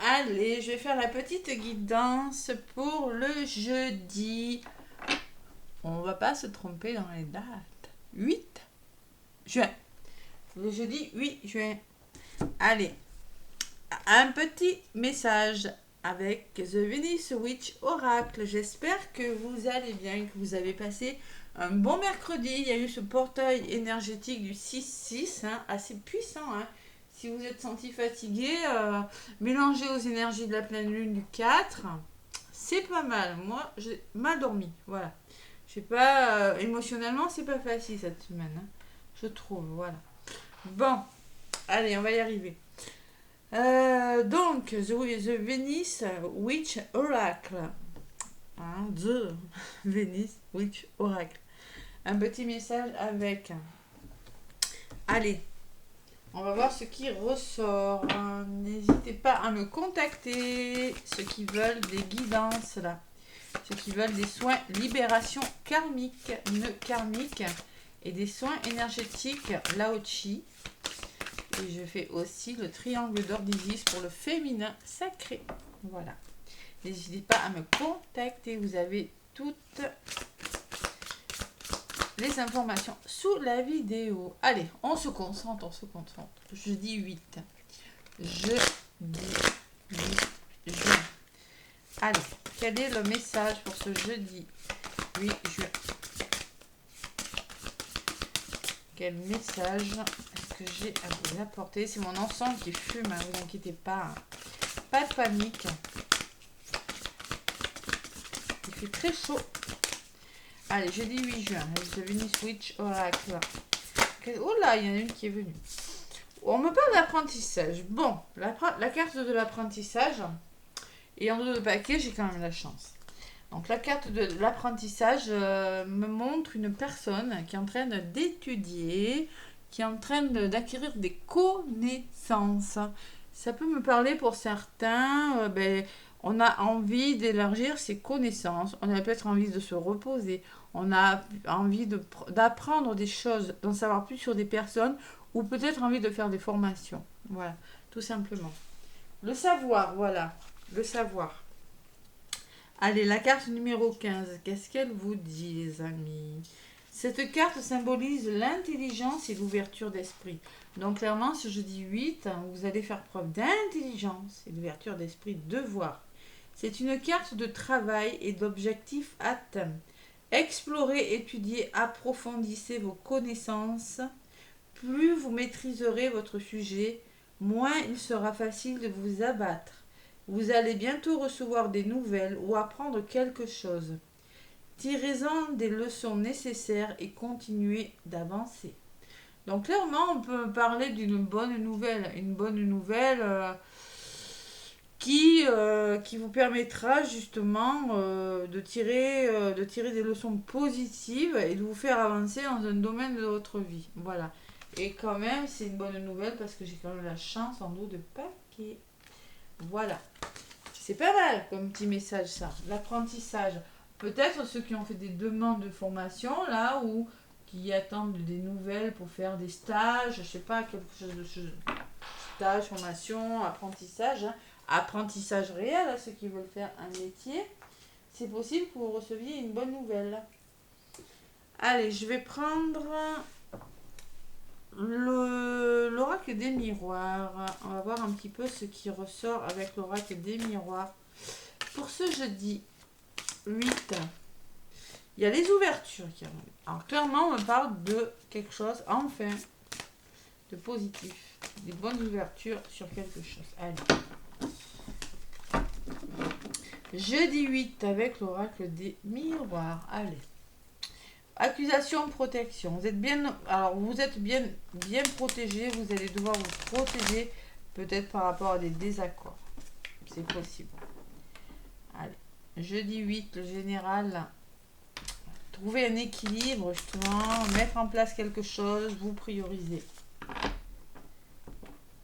Allez, je vais faire la petite guidance pour le jeudi. On va pas se tromper dans les dates. 8 juin. Le jeudi 8 juin. Allez, un petit message avec The Venice Witch Oracle. J'espère que vous allez bien, que vous avez passé un bon mercredi. Il y a eu ce portail énergétique du 6-6, assez puissant. Si vous êtes senti fatigué, mélangé aux énergies de la pleine lune du 4, c'est pas mal. Moi, j'ai mal dormi. Voilà. Je sais pas, émotionnellement, c'est pas facile cette semaine. Je trouve, voilà. Bon, allez, on va y arriver. Donc, the Venice Witch Oracle. The Venice Witch Oracle. Un petit message avec. Allez, on va voir ce qui ressort. N'hésitez pas à me contacter, ceux qui veulent des guidances là. Ceux qui veulent des soins libération karmique, nœud karmique et des soins énergétiques Lao-Chi. Et je fais aussi le triangle d'or d'Isis pour le féminin sacré. Voilà. N'hésitez pas à me contacter. Vous avez toutes les informations sous la vidéo. Allez, on se concentre, on se concentre. Jeudi 8. Jeudi 8 juin. Allez, quel est le message pour ce jeudi 8 juin? Quel message est-ce que j'ai à vous apporter? C'est mon encens qui fume, ne vous inquiétez pas. Pas de panique. Il fait très chaud. Allez, jeudi 8 juin, The Venice Witch Oracle. Oh là, il y en a une qui est venue. On me parle d'apprentissage. Bon, la carte de l'apprentissage. Et en dos de paquet, j'ai quand même la chance. Donc la carte de l'apprentissage me montre une personne qui est en train d'étudier, qui est en train d'acquérir des connaissances. Ça peut me parler pour certains, on a envie d'élargir ses connaissances, on a peut-être envie de se reposer, on a envie d'apprendre des choses, d'en savoir plus sur des personnes, ou peut-être envie de faire des formations. Voilà, tout simplement. Le savoir, voilà. Le savoir. Allez, la carte numéro 15. Qu'est-ce qu'elle vous dit, les amis? Cette carte symbolise l'intelligence et l'ouverture d'esprit. Donc, clairement, ce jeudi 8, vous allez faire preuve d'intelligence et d'ouverture d'esprit, de voir. C'est une carte de travail et d'objectifs atteints. Explorez, étudiez, approfondissez vos connaissances. Plus vous maîtriserez votre sujet, moins il sera facile de vous abattre. Vous allez bientôt recevoir des nouvelles ou apprendre quelque chose. Tirez-en des leçons nécessaires et continuez d'avancer. Donc clairement, on peut parler d'une bonne nouvelle. Une bonne nouvelle qui vous permettra justement de tirer des leçons positives et de vous faire avancer dans un domaine de votre vie. Voilà. Et quand même, c'est une bonne nouvelle parce que j'ai quand même la chance en dos de paquet. Voilà. C'est pas mal comme petit message ça. L'apprentissage. Peut-être ceux qui ont fait des demandes de formation là ou qui attendent des nouvelles pour faire des stages, je sais pas, quelque chose de stage, formation, apprentissage. Apprentissage réel à ceux qui veulent faire un métier. C'est possible que vous receviez une bonne nouvelle. Allez, je vais prendre l'oracle des miroirs. On va voir un petit peu ce qui ressort avec l'oracle des miroirs. Pour ce jeudi 8, il y a les ouvertures qui arrivent. Alors clairement, on me parle de quelque chose, enfin, de positif. Des bonnes ouvertures sur quelque chose. Allez. Jeudi 8 avec l'oracle des miroirs. Allez. Accusation, protection. Vous êtes bien protégé. Vous allez devoir vous protéger peut-être par rapport à des désaccords. C'est possible. Allez. Jeudi 8, le général. Trouver un équilibre, justement. Mettre en place quelque chose. Vous priorisez.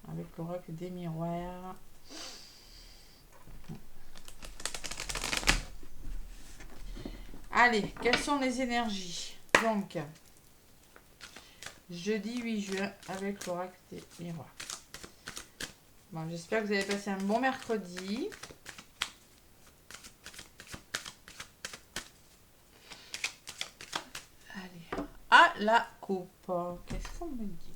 Avec l'oracle des miroirs. Allez, quelles sont les énergies? Donc, jeudi 8 juin avec l'oracle des miroirs. Bon, j'espère que vous avez passé un bon mercredi. Allez, à la coupe. Qu'est-ce qu'on me dit?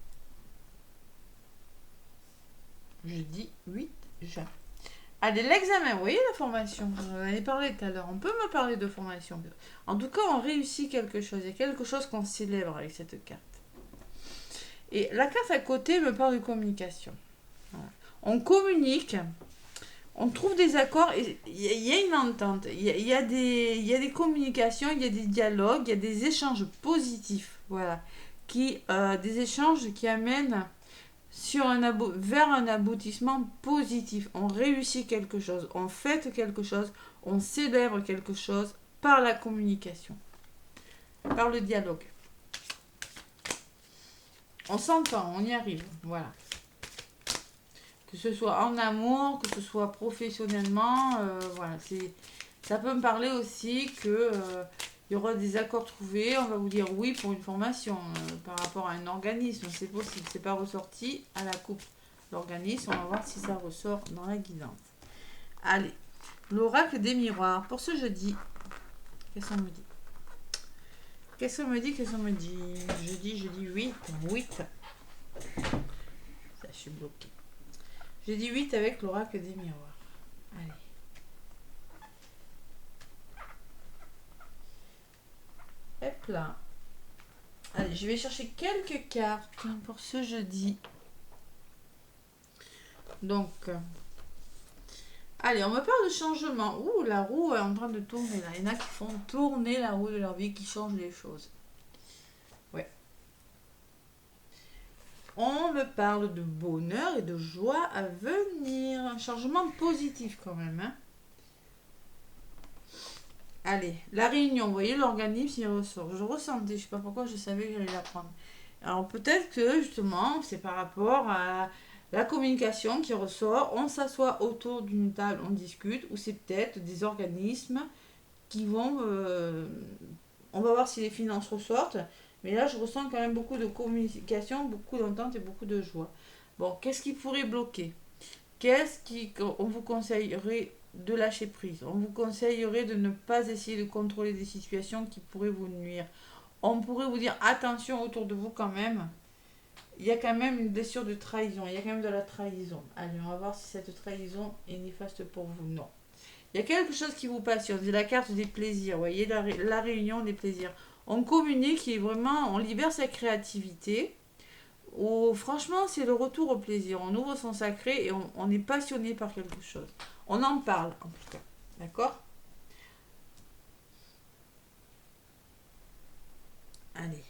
Jeudi 8 juin. Allez, l'examen, vous voyez la formation, on en avait parlé tout à l'heure. On peut me parler de formation. En tout cas, on réussit quelque chose. Il y a quelque chose qu'on célèbre avec cette carte. Et la carte à côté me parle de communication. Voilà. On communique, on trouve des accords, il y a une entente, il y a des communications, il y a des dialogues, il y a des échanges positifs. Voilà. Des échanges qui amènent vers un aboutissement positif. On réussit quelque chose, on fête quelque chose, on célèbre quelque chose par la communication, par le dialogue. On s'entend, on y arrive, voilà. Que ce soit en amour, que ce soit professionnellement, voilà. Ça peut me parler aussi que il y aura des accords trouvés, on va vous dire oui pour une formation par rapport à un organisme, c'est possible, c'est pas ressorti à la coupe. L'organisme, on va voir si ça ressort dans la guidance. Allez, l'oracle des miroirs pour ce jeudi. Qu'est-ce qu'on me dit? Qu'est-ce qu'on me dit? Jeudi 8. Ça, je suis bloquée. Jeudi 8 avec l'oracle des miroirs. Allez. Hop là. Allez, je vais chercher quelques cartes pour ce jeudi. Donc, allez, on me parle de changement. Ouh, la roue est en train de tourner là. Il y en a qui font tourner la roue de leur vie, qui changent les choses. Ouais. On me parle de bonheur et de joie à venir. Un changement positif quand même. Hein. Allez, la réunion, vous voyez, l'organisme, il ressort. Je ressentais, je sais pas pourquoi, je savais que j'allais la prendre. Alors peut-être que justement, c'est par rapport à la communication qui ressort. On s'assoit autour d'une table, on discute, ou c'est peut-être des organismes qui vont... on va voir si les finances ressortent. Mais là, je ressens quand même beaucoup de communication, beaucoup d'entente et beaucoup de joie. Bon, qu'est-ce qui pourrait bloquer? On vous conseillerait de lâcher prise. On vous conseillerait de ne pas essayer de contrôler des situations qui pourraient vous nuire. On pourrait vous dire attention autour de vous quand même. Il y a quand même une blessure de trahison. Il y a quand même de la trahison. Allez, on va voir si cette trahison est néfaste pour vous. Non. Il y a quelque chose qui vous passionne. C'est la carte des plaisirs. Vous voyez, la réunion des plaisirs. On communique et vraiment, on libère sa créativité. Franchement, c'est le retour au plaisir. On ouvre son sacré et on est passionné par quelque chose. On en parle, en tout cas. D'accord? Allez.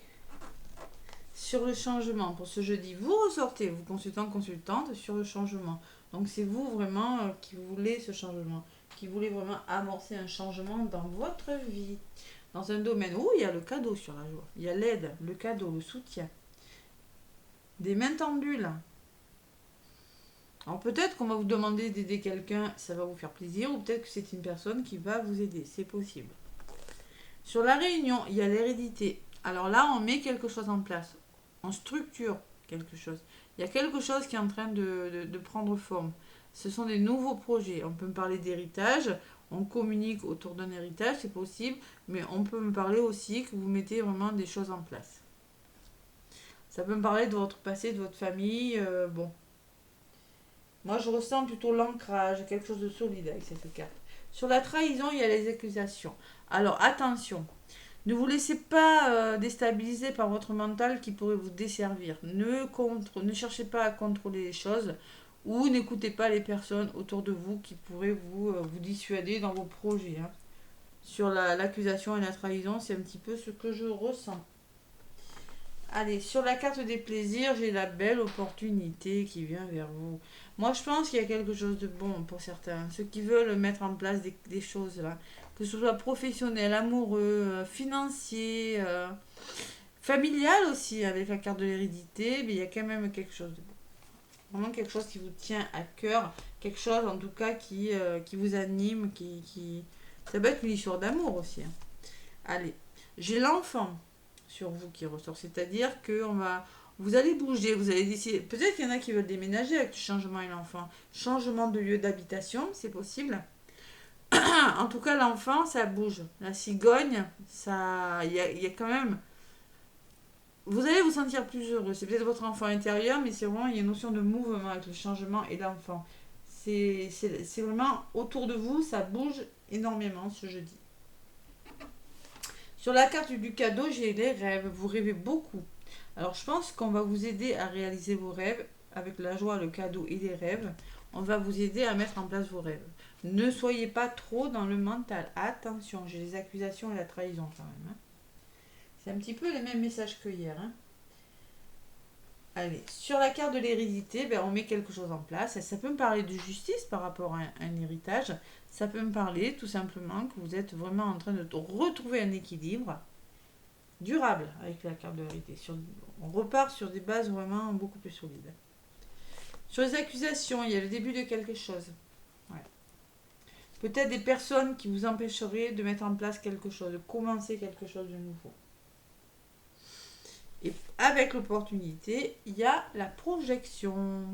Sur le changement, pour ce jeudi, vous ressortez, vous consultante, sur le changement. Donc, c'est vous vraiment qui voulez ce changement, qui voulez vraiment amorcer un changement dans votre vie, dans un domaine où il y a le cadeau sur la joie. Il y a l'aide, le cadeau, le soutien. Des mains tendues, là. Alors peut-être qu'on va vous demander d'aider quelqu'un, ça va vous faire plaisir, ou peut-être que c'est une personne qui va vous aider, c'est possible. Sur la réunion, il y a l'hérédité. Alors là, on met quelque chose en place, on structure quelque chose. Il y a quelque chose qui est en train de prendre forme. Ce sont des nouveaux projets. On peut me parler d'héritage, on communique autour d'un héritage, c'est possible, mais on peut me parler aussi que vous mettez vraiment des choses en place. Ça peut me parler de votre passé, de votre famille, bon. Moi, je ressens plutôt l'ancrage, quelque chose de solide avec cette carte. Sur la trahison, il y a les accusations. Alors, attention. Ne vous laissez pas déstabiliser par votre mental qui pourrait vous desservir. Ne cherchez pas à contrôler les choses ou n'écoutez pas les personnes autour de vous qui pourraient vous dissuader dans vos projets. Hein. Sur l'accusation et la trahison, c'est un petit peu ce que je ressens. Allez, sur la carte des plaisirs, j'ai la belle opportunité qui vient vers vous. Moi, je pense qu'il y a quelque chose de bon pour certains. Ceux qui veulent mettre en place des choses là. Que ce soit professionnel, amoureux, financier, familial aussi, avec la carte de l'hérédité, mais il y a quand même quelque chose de bon. Vraiment quelque chose qui vous tient à cœur. Quelque chose, en tout cas, qui vous anime, Ça peut être une histoire d'amour aussi. Hein. Allez, j'ai l'enfant sur vous qui ressort. C'est-à-dire qu'on Vous allez bouger, vous allez décider. Peut-être qu'il y en a qui veulent déménager avec le changement et l'enfant. Changement de lieu d'habitation, c'est possible. En tout cas, l'enfant, ça bouge. La cigogne, ça, il y a quand même. Vous allez vous sentir plus heureux. C'est peut-être votre enfant intérieur, mais c'est vraiment, il y a une notion de mouvement avec le changement et l'enfant. C'est vraiment autour de vous, ça bouge énormément ce jeudi. Sur la carte du cadeau, j'ai les rêves. Vous rêvez beaucoup. Alors, je pense qu'on va vous aider à réaliser vos rêves avec la joie, le cadeau et les rêves. On va vous aider à mettre en place vos rêves. Ne soyez pas trop dans le mental. Attention, j'ai les accusations et la trahison quand même. Hein. C'est un petit peu les mêmes messages que hier. Hein. Allez, sur la carte de l'hérédité, ben, on met quelque chose en place. Ça peut me parler de justice par rapport à un héritage. Ça peut me parler tout simplement que vous êtes vraiment en train de retrouver un équilibre durable avec la carte de l'hérédité. On repart sur des bases vraiment beaucoup plus solides. Sur les accusations, il y a le début de quelque chose. Ouais. Peut-être des personnes qui vous empêcheraient de mettre en place quelque chose, de commencer quelque chose de nouveau. Et avec l'opportunité, il y a la projection.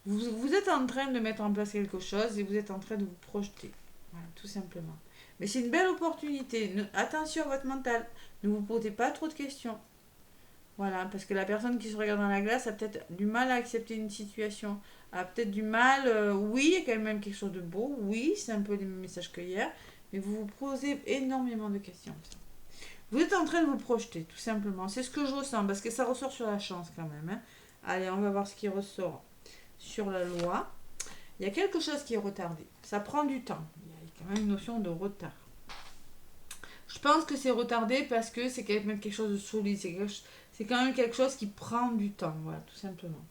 Vous êtes en train de mettre en place quelque chose et vous êtes en train de vous projeter. Voilà, tout simplement. Mais c'est une belle opportunité. Attention à votre mental. Ne vous posez pas trop de questions. Voilà, parce que la personne qui se regarde dans la glace a peut-être du mal à accepter une situation. A peut-être du mal, oui, il y a quand même quelque chose de beau. Oui, c'est un peu les mêmes messages que hier. Mais vous vous posez énormément de questions. Vous êtes en train de vous projeter, tout simplement. C'est ce que je ressens, parce que ça ressort sur la chance quand même. Hein. Allez, on va voir ce qui ressort sur la loi. Il y a quelque chose qui est retardé. Ça prend du temps. Il y a quand même une notion de retard. Je pense que c'est retardé parce que c'est quand même quelque chose de solide. C'est quand même quelque chose qui prend du temps. Voilà, tout simplement.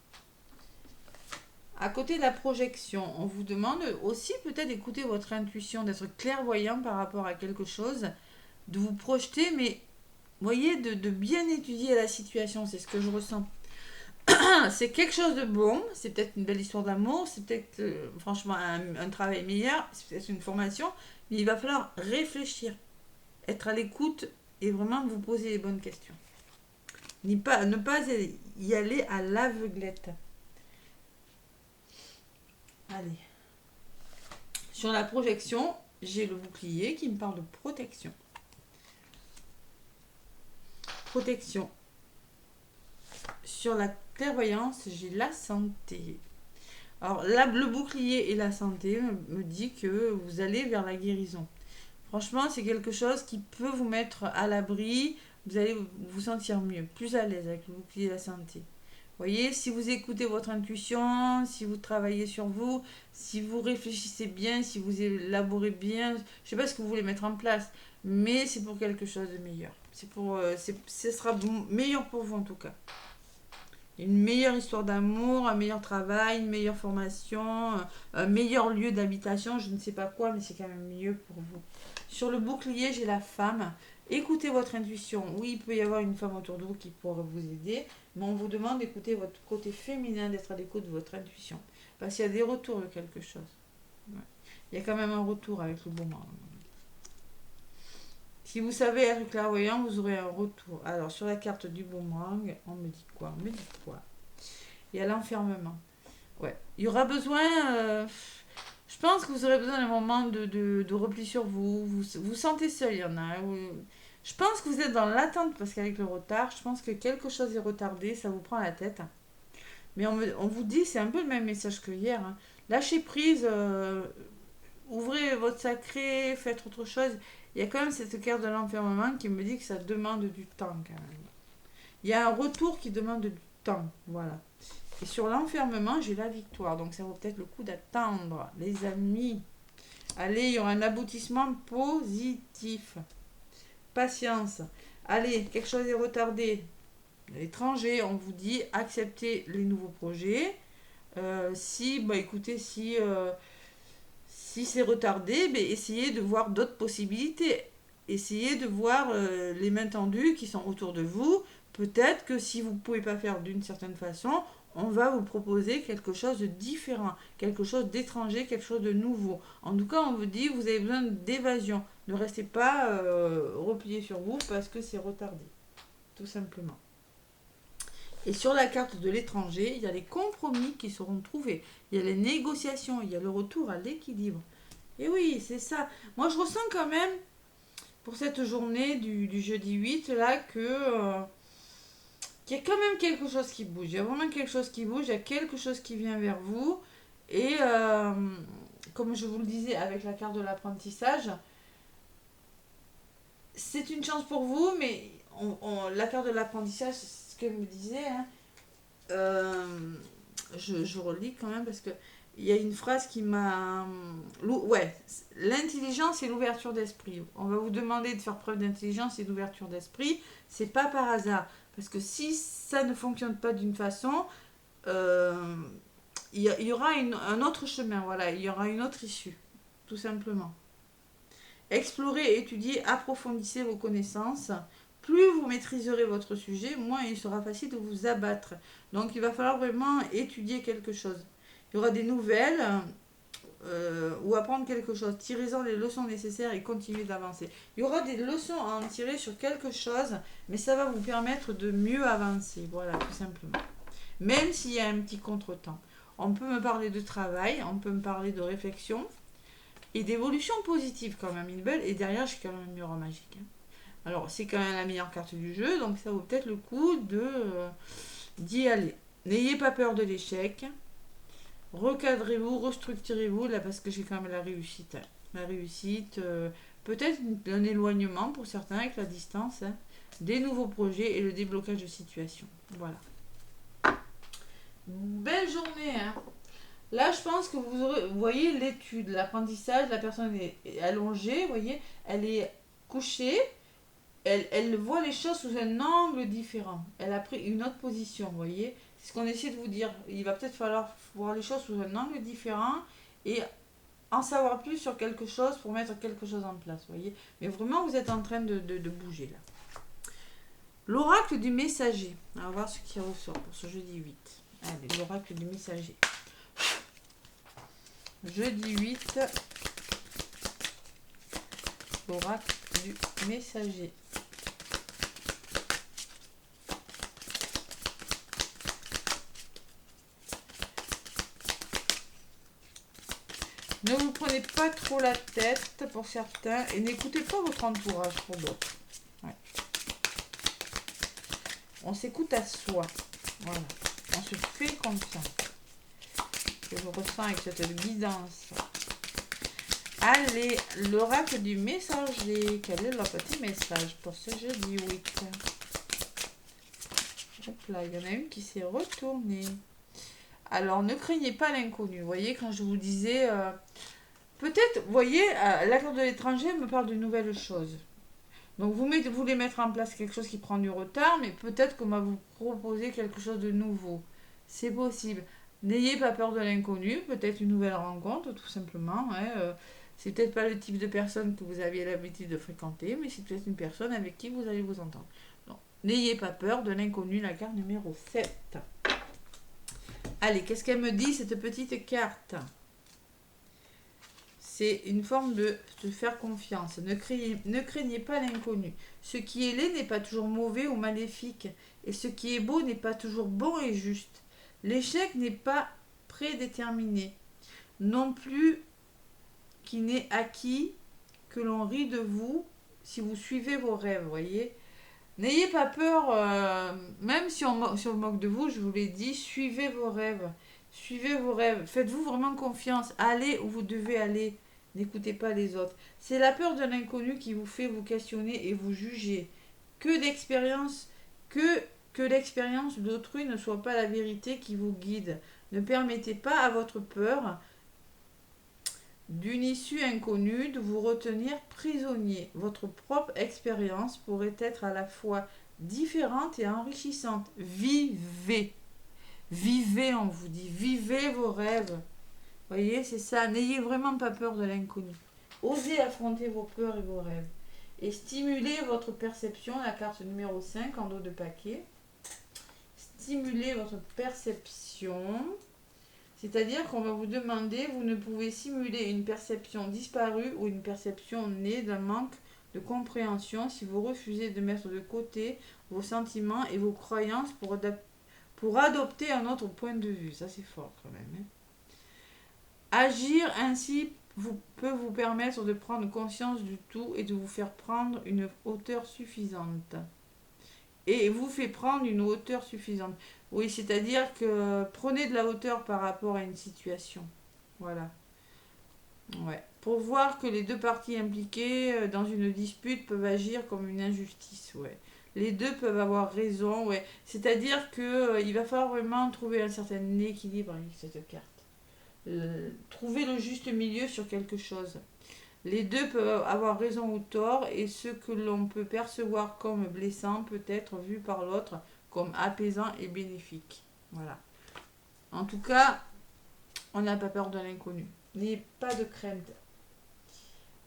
À côté de la projection, on vous demande aussi peut-être d'écouter votre intuition, d'être clairvoyant par rapport à quelque chose, de vous projeter, mais voyez, de bien étudier la situation. C'est ce que je ressens. C'est quelque chose de bon, c'est peut-être une belle histoire d'amour, c'est peut-être franchement un travail meilleur, c'est peut-être une formation, mais il va falloir réfléchir, être à l'écoute et vraiment vous poser les bonnes questions. Ne pas y aller à l'aveuglette. Allez. Sur la projection, j'ai le bouclier qui me parle de protection. Protection. Sur la clairvoyance, j'ai la santé. Alors là, le bouclier et la santé me dit que vous allez vers la guérison. Franchement, c'est quelque chose qui peut vous mettre à l'abri. Vous allez vous sentir mieux, plus à l'aise avec le bouclier et la santé. Vous voyez, si vous écoutez votre intuition, si vous travaillez sur vous, si vous réfléchissez bien, si vous élaborez bien, je ne sais pas ce que vous voulez mettre en place, mais c'est pour quelque chose de meilleur. Ce sera meilleur pour vous en tout cas. Une meilleure histoire d'amour, un meilleur travail, une meilleure formation, un meilleur lieu d'habitation, je ne sais pas quoi, mais c'est quand même mieux pour vous. Sur le bouclier, j'ai la femme. Écoutez votre intuition. Oui, il peut y avoir une femme autour de vous qui pourra vous aider, mais on vous demande d'écouter votre côté féminin, d'être à l'écoute de votre intuition. Parce qu'il y a des retours de quelque chose. Ouais. Il y a quand même un retour avec le boomerang. Si vous savez être clairvoyant, vous aurez un retour. Alors, sur la carte du boomerang, on me dit quoi? Il y a l'enfermement. Ouais. Il y aura besoin... je pense que vous aurez besoin d'un moment de repli sur vous. Vous sentez seul, il y en a. Je pense que vous êtes dans l'attente parce qu'avec le retard, je pense que quelque chose est retardé, ça vous prend la tête. Mais on vous dit, c'est un peu le même message que hier. Hein. Lâchez prise, ouvrez votre sacré, faites autre chose. Il y a quand même cette carte de l'enfermement qui me dit que ça demande du temps quand même. Il y a un retour qui demande du temps, voilà. Et sur l'enfermement, j'ai la victoire. Donc ça vaut peut-être le coup d'attendre, les amis. Allez, il y aura un aboutissement positif. Patience. Allez, quelque chose est retardé. L'étranger, on vous dit acceptez les nouveaux projets. Écoutez, si c'est retardé, essayez de voir d'autres possibilités. Essayez de voir les mains tendues qui sont autour de vous. Peut-être que si vous ne pouvez pas faire d'une certaine façon, on va vous proposer quelque chose de différent, quelque chose d'étranger, quelque chose de nouveau. En tout cas, on vous dit, vous avez besoin d'évasion. Ne restez pas replié sur vous parce que c'est retardé. Tout simplement. Et sur la carte de l'étranger, il y a les compromis qui seront trouvés. Il y a les négociations, il y a le retour à l'équilibre. Et oui, c'est ça. Moi, je ressens quand même, pour cette journée du jeudi 8, là, qu'il y a quand même quelque chose qui bouge. Il y a vraiment quelque chose qui bouge, il y a quelque chose qui vient vers vous. Et comme je vous le disais avec la carte de l'apprentissage, c'est une chance pour vous, mais la carte de l'apprentissage, c'est ce qu'elle me disait. Hein, je relis quand même parce que il y a une phrase qui m'a... Ouais, l'intelligence et l'ouverture d'esprit. On va vous demander de faire preuve d'intelligence et d'ouverture d'esprit. C'est pas par hasard. Parce que si ça ne fonctionne pas d'une façon, il y aura un autre chemin. Voilà, il y aura une autre issue. Tout simplement. Explorez, étudiez, approfondissez vos connaissances. Plus vous maîtriserez votre sujet, moins il sera facile de vous abattre. Donc il va falloir vraiment étudier quelque chose. Il y aura des nouvelles ou apprendre quelque chose. Tirez-en les leçons nécessaires et continuez d'avancer. Il y aura des leçons à en tirer sur quelque chose, mais ça va vous permettre de mieux avancer. Voilà, tout simplement. Même s'il y a un petit contretemps. On peut me parler de travail, on peut me parler de réflexion et d'évolution positive quand même. Une belle. Et derrière, j'ai quand même un mur magique. Hein. Alors, c'est quand même la meilleure carte du jeu, donc ça vaut peut-être le coup d'y aller. N'ayez pas peur de l'échec. Recadrez-vous, restructurez-vous, là, parce que j'ai quand même la réussite. Hein. La réussite, peut-être un éloignement pour certains avec la distance, hein, des nouveaux projets et le déblocage de situation. Voilà. Belle journée, hein. Là, je pense que vous voyez l'étude, l'apprentissage, la personne est allongée, vous voyez, elle est couchée, elle voit les choses sous un angle différent. Elle a pris une autre position, vous voyez. C'est ce qu'on essaie de vous dire. Il va peut-être falloir voir les choses sous un angle différent et en savoir plus sur quelque chose pour mettre quelque chose en place, vous voyez. Mais vraiment, vous êtes en train de bouger là. L'oracle du messager. On va voir ce qui ressort pour ce jeudi 8. Allez, l'oracle du messager. Jeudi 8. L'oracle du messager. Ne vous prenez pas trop la tête pour certains et n'écoutez pas votre entourage pour d'autres. Ouais. On s'écoute à soi. Voilà. On se fait confiance. Que je ressens avec cette guidance. Allez, l'oracle du messager. Quel est le petit message pour ce jeudi 8? Hop là, il y en a une qui s'est retournée. Alors, ne craignez pas l'inconnu. Vous voyez, quand je vous disais... peut-être, vous voyez, la carte de l'étranger me parle de nouvelles choses. Donc, vous voulez mettre en place quelque chose qui prend du retard, mais peut-être qu'on va vous proposer quelque chose de nouveau. C'est possible. N'ayez pas peur de l'inconnu. Peut-être une nouvelle rencontre, tout simplement. Hein, c'est peut-être pas le type de personne que vous aviez l'habitude de fréquenter, mais c'est peut-être une personne avec qui vous allez vous entendre. Donc, n'ayez pas peur de l'inconnu, la carte numéro 7. Allez, qu'est-ce qu'elle me dit, cette petite carte? C'est une forme de se faire confiance. Ne craignez pas l'inconnu. Ce qui est laid n'est pas toujours mauvais ou maléfique. Et ce qui est beau n'est pas toujours bon et juste. L'échec n'est pas prédéterminé. Non plus qu'il n'est acquis que l'on rit de vous si vous suivez vos rêves, voyez. N'ayez pas peur, même si on se moque de vous, je vous l'ai dit, suivez vos rêves. Suivez vos rêves. Faites-vous vraiment confiance. Allez où vous devez aller. N'écoutez pas les autres. C'est la peur de l'inconnu qui vous fait vous questionner et vous juger. Que d'expérience, que l'expérience d'autrui ne soit pas la vérité qui vous guide. Ne permettez pas à votre peur d'une issue inconnue de vous retenir prisonnier. Votre propre expérience pourrait être à la fois différente et enrichissante. Vivez. Vivez, on vous dit. Vivez vos rêves. Voyez, c'est ça. N'ayez vraiment pas peur de l'inconnu. Osez affronter vos peurs et vos rêves. Et stimulez votre perception, la carte numéro 5 en dos de paquet. Stimulez votre perception. C'est-à-dire qu'on va vous demander, vous ne pouvez simuler une perception disparue ou une perception née d'un manque de compréhension si vous refusez de mettre de côté vos sentiments et vos croyances pour adopter un autre point de vue. Ça, c'est fort quand même. Hein. Agir ainsi peut vous permettre de prendre conscience du tout et de vous faire prendre une hauteur suffisante. Et vous fait prendre une hauteur suffisante. Oui, c'est-à-dire que prenez de la hauteur par rapport à une situation. Voilà. Ouais. Pour voir que les deux parties impliquées dans une dispute peuvent agir comme une injustice. Ouais. Les deux peuvent avoir raison. Ouais. C'est-à-dire que il va falloir vraiment trouver un certain équilibre avec cette carte. Trouver le juste milieu sur quelque chose. Les deux peuvent avoir raison ou tort et ce que l'on peut percevoir comme blessant peut être vu par l'autre comme apaisant et bénéfique. Voilà. En tout cas, on n'a pas peur de l'inconnu. N'ayez pas de crainte.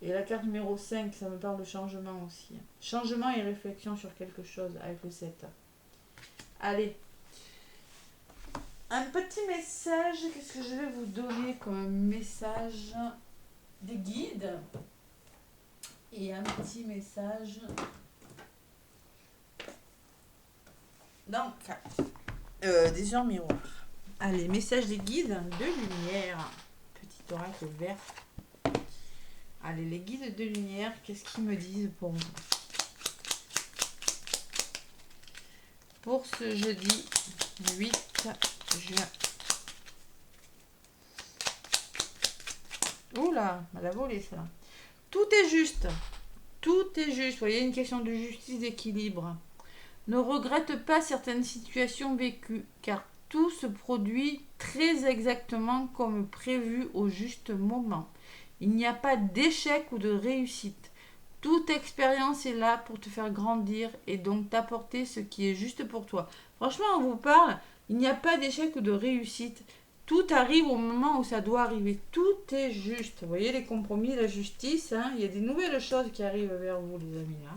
Et la carte numéro 5, ça me parle de changement aussi. Changement et réflexion sur quelque chose avec le 7. Allez. Un petit message. Qu'est-ce que je vais vous donner comme message des guides? Et un petit message dans des gens miroirs. Allez, message des guides de lumière. Petit oracle vert. Allez, les guides de lumière, qu'est-ce qu'ils me disent pour vous? Pour ce jeudi 8 juin. Oula, elle a volé ça. Tout est juste. Tout est juste. Vous voyez, une question de justice, d'équilibre. Ne regrette pas certaines situations vécues, car tout se produit très exactement comme prévu au juste moment. Il n'y a pas d'échec ou de réussite. Toute expérience est là pour te faire grandir et donc t'apporter ce qui est juste pour toi. Franchement, on vous parle, il n'y a pas d'échec ou de réussite. Tout arrive au moment où ça doit arriver. Tout est juste. Vous voyez les compromis, la justice. Hein, il y a des nouvelles choses qui arrivent vers vous, les amis. Hein.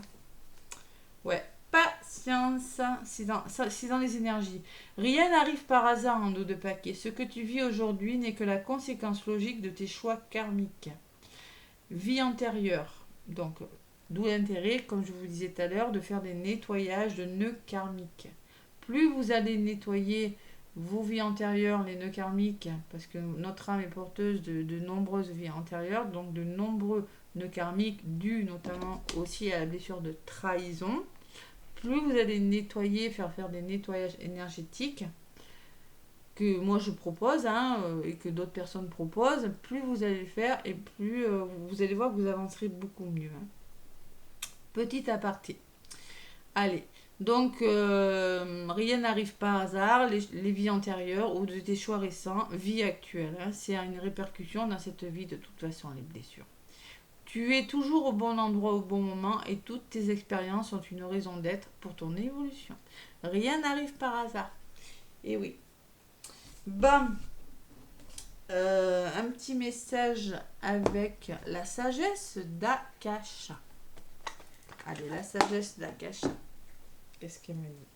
Ouais. Patience, c'est dans les énergies. Rien n'arrive par hasard en dos de paquet. Ce que tu vis aujourd'hui n'est que la conséquence logique de tes choix karmiques. Vie antérieure. Donc, d'où l'intérêt, comme je vous disais tout à l'heure, de faire des nettoyages de nœuds karmiques. Plus vous allez nettoyer vos vies antérieures, les nœuds karmiques, parce que notre âme est porteuse de nombreuses vies antérieures, donc de nombreux nœuds karmiques dus notamment aussi à la blessure de trahison. Plus vous allez nettoyer, faire des nettoyages énergétiques, que moi je propose et que d'autres personnes proposent, plus vous allez le faire et plus vous allez voir que vous avancerez beaucoup mieux. Hein. Petit aparté. Allez, donc rien n'arrive par hasard, les vies antérieures ou de tes choix récents, vie actuelle, hein, c'est une répercussion dans cette vie de toute façon, les blessures. Tu es toujours au bon endroit au bon moment et toutes tes expériences ont une raison d'être pour ton évolution. Rien n'arrive par hasard. Et oui. Bam. Un petit message avec la sagesse d'Akasha. Allez, la sagesse d'Akasha. Qu'est-ce qu'elle me dit?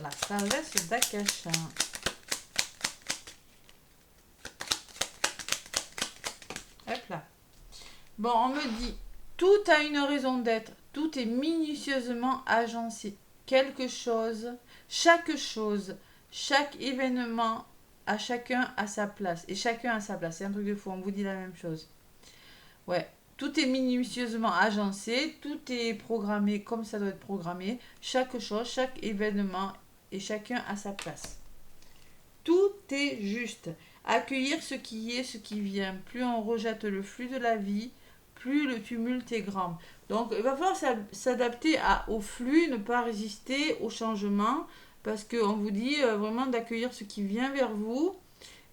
La sagesse d'Akasha. Hop là. Bon, on me dit, tout a une raison d'être. Tout est minutieusement agencé. Chaque chose, chaque événement a chacun à sa place. Et chacun à sa place. C'est un truc de fou, on vous dit la même chose. Ouais. Tout est minutieusement agencé, tout est programmé comme ça doit être programmé. Chaque chose, chaque événement et chacun à sa place. Tout est juste. Accueillir ce qui est, ce qui vient. Plus on rejette le flux de la vie, plus le tumulte est grand. Donc il va falloir s'adapter au flux, ne pas résister au changement, parce qu'on vous dit vraiment d'accueillir ce qui vient vers vous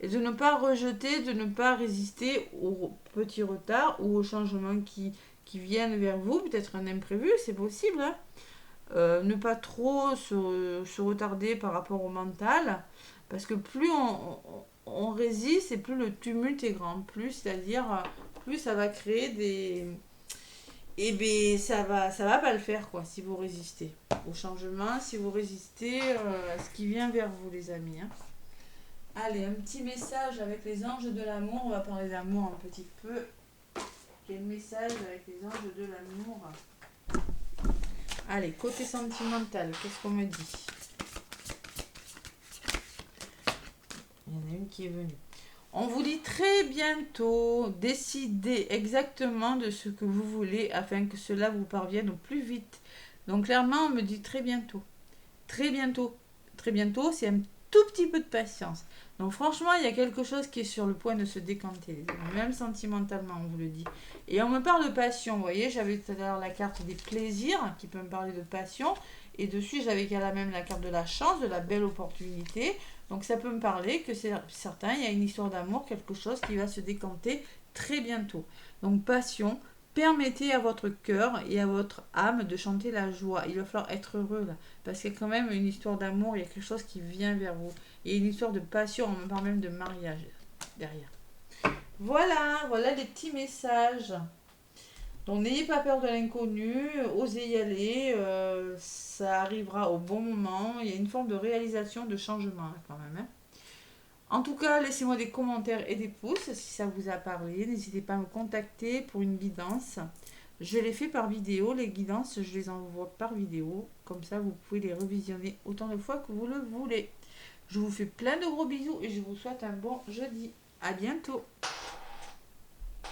et de ne pas rejeter, de ne pas résister aux petits retards ou aux changements qui viennent vers vous. Peut-être un imprévu, c'est possible. Hein. Ne pas trop se retarder par rapport au mental, parce que plus on résiste et plus le tumulte est grand. Plus, c'est-à-dire, plus ça va créer des... Et bien, ça va pas le faire, quoi, si vous résistez au changement, si vous résistez à ce qui vient vers vous, les amis. Hein. Allez, un petit message avec les anges de l'amour. On va parler d'amour un petit peu. Quel message avec les anges de l'amour. Allez, côté sentimental, qu'est-ce qu'on me dit? Il y en a une qui est venue. On vous dit très bientôt, décidez exactement de ce que vous voulez afin que cela vous parvienne au plus vite. Donc clairement, on me dit très bientôt. Très bientôt. Très bientôt, c'est un tout petit peu de patience. Donc franchement, il y a quelque chose qui est sur le point de se décanter. Même sentimentalement, on vous le dit. Et on me parle de passion. Vous voyez, j'avais tout à l'heure la carte des plaisirs qui peut me parler de passion. Et dessus, j'avais également même la carte de la chance, de la belle opportunité. Donc ça peut me parler que c'est certain, il y a une histoire d'amour, quelque chose qui va se décanter très bientôt. Donc passion, permettez à votre cœur et à votre âme de chanter la joie. Il va falloir être heureux là, parce qu'il y a quand même une histoire d'amour, il y a quelque chose qui vient vers vous. Il y a une histoire de passion, on me parle même de mariage derrière. Voilà, voilà les petits messages. Donc n'ayez pas peur de l'inconnu, osez y aller, ça arrivera au bon moment. Il y a une forme de réalisation, de changement là, quand même. Hein. En tout cas, laissez-moi des commentaires et des pouces si ça vous a parlé. N'hésitez pas à me contacter pour une guidance. Je les fais par vidéo, les guidances, je les envoie par vidéo. Comme ça, vous pouvez les revisionner autant de fois que vous le voulez. Je vous fais plein de gros bisous et je vous souhaite un bon jeudi. À bientôt.